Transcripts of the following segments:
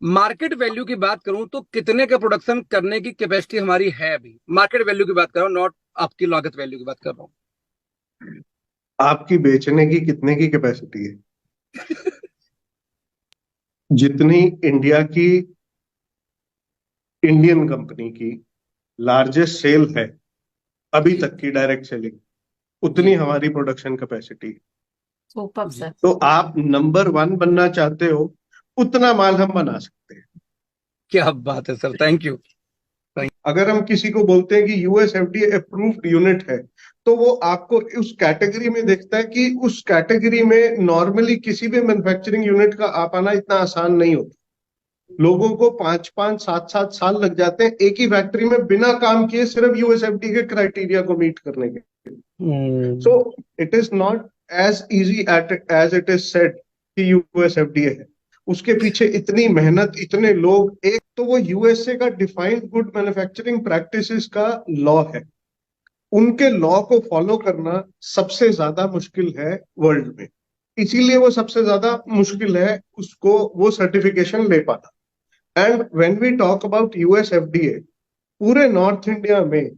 Market value की बात करूं तो कितने का प्रोडक्शन करने की कैपेसिटी हमारी है अभी? मार्केट वैल्यू की बात कर रहा हूं, नॉट आपकी लागत वैल्यू की बात कर रहा हूं। आपकी बेचने की कितने की कैपेसिटी है? जितनी इंडिया की इंडियन कंपनी की लार्जेस्ट सेल है अभी जी तक की डायरेक्ट सेलिंग, उतनी जी। हमारी प्रोडक्शन कैपेसिटी है। सुपर जी सर। तो आप नंबर वन बनना चाहते हो, उतना माल हम बना सकते हैं। क्या बात है सर, थैंक यू। अगर हम किसी को बोलते हैं कि यूएस एफडीए अप्रूव्ड यूनिट है, तो वो आपको उस कैटेगरी में देखता है कि उस कैटेगरी में नॉर्मली किसी भी मैन्युफैक्चरिंग यूनिट का आ पाना इतना आसान नहीं होता। लोगों को 5-5 7-7 साल लग जाते हैं एक ही फैक्ट्री में बिना काम किए, सिर्फ यूएसएफडी के क्राइटेरिया को मीट करने के। So hmm. It is not as easy as it is said कि यूएसएफडीए है। उसके पीछे इतनी मेहनत, इतने लोग, एक तो वो यूएसए का डिफाइंड गुड मैन्युफैक्चरिंग प्रैक्टिसेस का लॉ है। उनके लॉ को फॉलो करना सबसे ज्यादा मुश्किल है वर्ल्ड में। इसीलिए वो सबसे ज्यादा मुश्किल है उसको वो सर्टिफिकेशन ले पाना। And when we talk about US FDA, पूरे नॉर्थ इंडिया में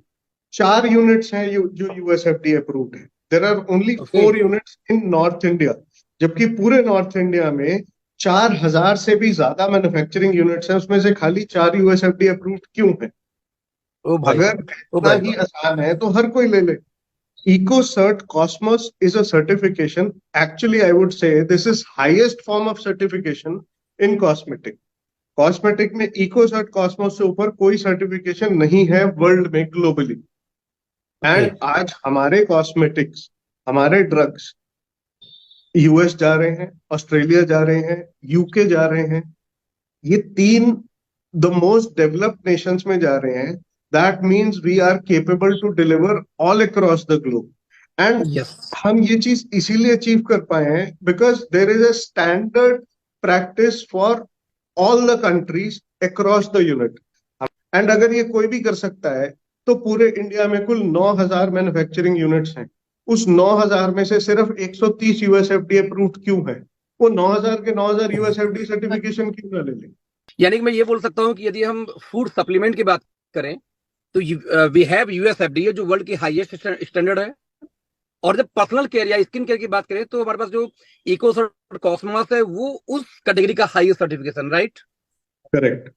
4 यूनिट्स हैं जो यूएस एफडीए अप्रूव्ड है। There are only okay. 4 units in north India. जबकि पूरे नॉर्थ इंडिया में 4,000 से भी ज्यादा मैन्युफैक्चरिंग यूनिट्स हैं, उसमें से खाली 4 यूएस एफडीए अप्रूव्ड क्यों है? ओ भाई अगर साहब, ओ इतना भाई ही साहब। आसान है तो हर कोई ले ले। EcoCert Cosmos is a certification. Actually, I would say this is highest form of certification in cosmetic. Cosmetic में इकोसर्ट कॉस्मोस से ऊपर कोई सर्टिफिकेशन नहीं है वर्ल्ड में ग्लोबली। ओके। एंड आज हमारे कॉस्मेटिक्स, हमारे ड्रग्स यूएस जा रहे हैं, ऑस्ट्रेलिया जा रहे हैं, यूके जा रहे हैं। ये तीन द मोस्ट डेवलप्ड नेशंस में जा रहे हैं। That means we are capable to deliver all across the globe. And yes. हम ये चीज इसीलिए अचीव कर पाए हैं because there is a standard practice for all the countries across the unit. And अगर ये कोई भी कर सकता है, तो पूरे इंडिया में कुल 9,000 मैन्युफैक्चरिंग यूनिट्स हैं। उस 9,000 में से सिर्फ 130 यूएसएफडी अप्रूव्ड क्यों है? वो 9,000 के 9,000 यूएसएफडी सर्टिफिकेशन क्यों ना ले लें? यानी कि मैं ये बोल सकता हूँ कि यदि हम फूड सप्लीमेंट की बात करें तो वी हैव यूएसएफडीए जो वर्ल्ड की हाईएस्ट स्टैंडर्ड है। और जब पर्सनल केयर या स्किन केयर की बात करें तो हमारे पास जो इकोसर्ट कॉस्मोस है वो उस कैटेगरी का हाईएस्ट सर्टिफिकेशन, राइट? करेक्ट।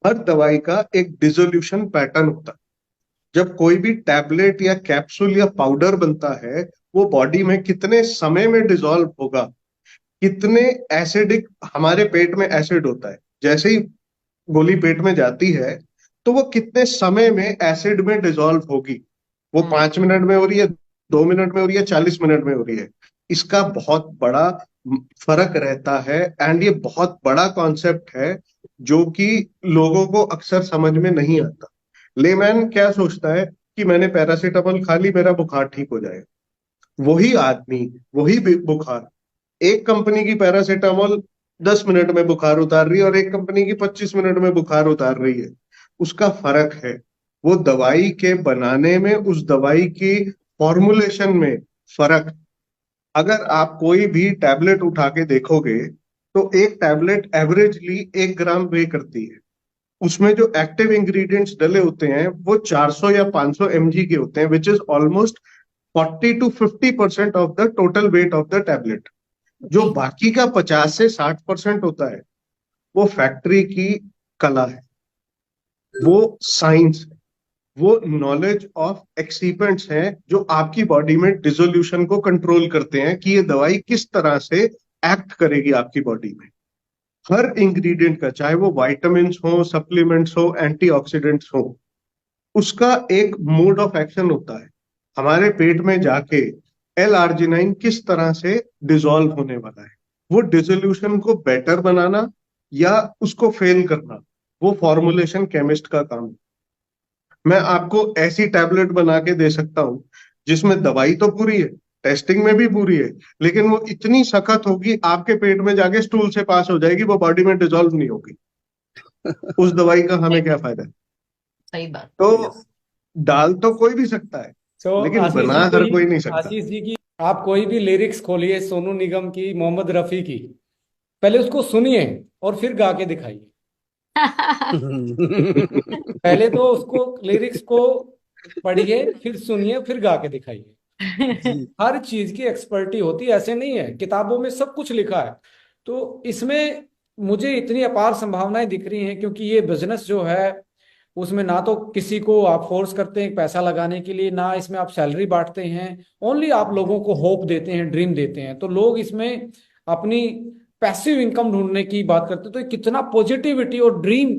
हर दवाई का एक डिसोल्यूशन पैटर्न होता है। जब कोई भी टैबलेट या कैप्सूल या पाउडर बनता है, वो बॉडी में कितने समय में डिसॉल्व होगा, कितने एसिडिक, हमारे पेट में एसिड होता है, जैसे ही गोली पेट में जाती है तो वो कितने समय में एसिड में डिसॉल्व होगी। वो 5 मिनट में हो रही है, 2 मिनट में हो रही है, 40 मिनट में हो रही है। इसका बहुत बड़ा फर्क रहता है। एंड ये बहुत बड़ा कॉन्सेप्ट है जो कि लोगों को अक्सर समझ में नहीं आता। लेमैन क्या सोचता है कि मैंने पैरासीटामोल खा ली, मेरा बुखार ठीक हो जाएगा। वही आदमी, वही बुखार, एक कंपनी की पैरासीटामोल 10 मिनट में बुखार उतार रही है और एक कंपनी की 25 मिनट में बुखार उतार रही है। उसका फर्क है वो दवाई के बनाने में, उस दवाई की फॉर्मुलेशन में फर्क। अगर आप कोई भी टैबलेट उठा के देखोगे तो एक टैबलेट एवरेजली 1 ग्राम वे करती है। उसमें जो एक्टिव इंग्रेडिएंट्स डले होते हैं वो 400 या 500 mg के होते हैं, which is almost 40 to 50% of the total weight of the tablet. जो बाकी का 50 से 60% होता है, वो फैक्ट्री की कला है, वो साइंस है, वो नॉलेज ऑफ एक्सीपेंट्स हैं जो आपकी बॉडी में डिसोल्यूशन को कंट्रोल करते हैं कि ये दवाई किस तरह से एक्ट करेगी आपकी बॉडी में। हर इंग्रेडिएंट का, चाहे वो वाइटामिन हो, सप्लीमेंट्स हो, एंटीऑक्सीडेंट्स हो, उसका एक मोड ऑफ एक्शन होता है। हमारे पेट में जाके एल आर्जिनाइन किस तरह से डिसॉल्व होने वाला है, वो डिसोल्यूशन को बेटर बनाना या उसको फेल करना, वो फॉर्मुलेशन केमिस्ट का काम है। मैं आपको ऐसी टैबलेट बना के दे सकता हूं जिसमें दवाई तो पूरी है, टेस्टिंग में भी पूरी है, लेकिन वो इतनी सख्त होगी आपके पेट में जाके स्टूल से पास हो जाएगी, वो बॉडी में डिसॉल्व नहीं होगी। उस दवाई का हमें क्या फायदा है? सही बात। तो यस। डाल तो कोई भी सकता है, तो लेकिन आशीष बना जी हर कोई, कोई नहीं सकता। आशीष जी की आप कोई भी लिरिक्स खोलिए सोनू निगम की, मोहम्मद रफी की, पहले उसको सुनिए और फिर गा के दिखाइए। पहले तो उसको लिरिक्स को पढ़िए, फिर सुनिए, फिर गा के दिखाइए। जी हर चीज की एक्सपर्टी होती है, ऐसे नहीं है, किताबों में सब कुछ लिखा है। तो इसमें मुझे इतनी अपार संभावनाएं दिख रही हैं, क्योंकि ये बिजनेस जो है उसमें ना तो किसी को आप फोर्स करते हैं पैसा लगाने के लिए, ना इसमें आप सैलरी बांटते हैं, ओनली आप लोगों को होप देते हैं, ड्रीम देते हैं। तो लोग इसमें अपनी पैसिव इनकम ढूंढने की बात करते हैं। तो ये कितना पॉजिटिविटी और ड्रीम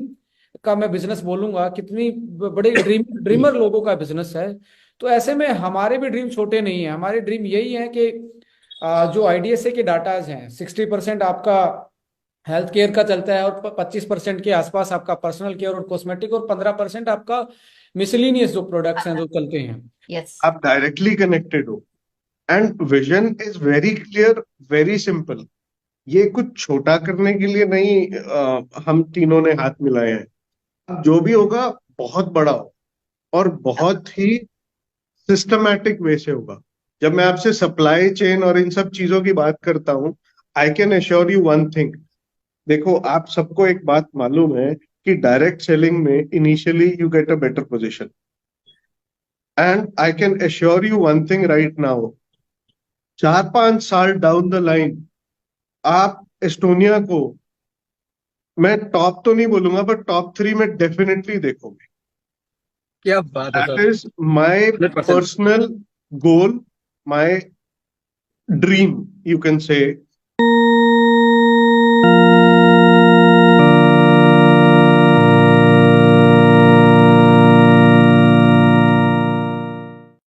का मैं बिजनेस बोलूंगा, कितनी बड़े ड्रीमर लोगों का बिजनेस है। तो ऐसे में हमारे भी ड्रीम छोटे नहीं है। हमारे ड्रीम यही है कि जो आईडीएसए के डाटाज हैं, 60% आपका हेल्थ केयर का चलता है, और 25% के आसपास आपका पर्सनल केयर और कॉस्मेटिक, और 15% आपका मिसलिनियस जो प्रोडक्ट्स हैं जो चलते हैं। यस। आप डायरेक्टली कनेक्टेड हो and vision is very clear, very simple. ये कुछ छोटा करने के लिए नहीं हम तीनों ने हाथ मिलाए हैं। जो भी होगा बहुत बड़ा हो और बहुत ही सिस्टमैटिक वे से होगा। जब मैं आपसे सप्लाई चेन और इन सब चीजों की बात करता हूं, I can assure you one thing. देखो, आप सबको एक बात मालूम है कि डायरेक्ट सेलिंग में initially you get a better position, and I can assure you one thing right now, 4-5 साल डाउन द लाइन आप एस्टोनिया को, मैं टॉप तो नहीं बोलूंगा बट टॉप 3 में डेफिनेटली देखोगे। क्या बात है that sir, is my 100%। Personal goal, my dream, you can say.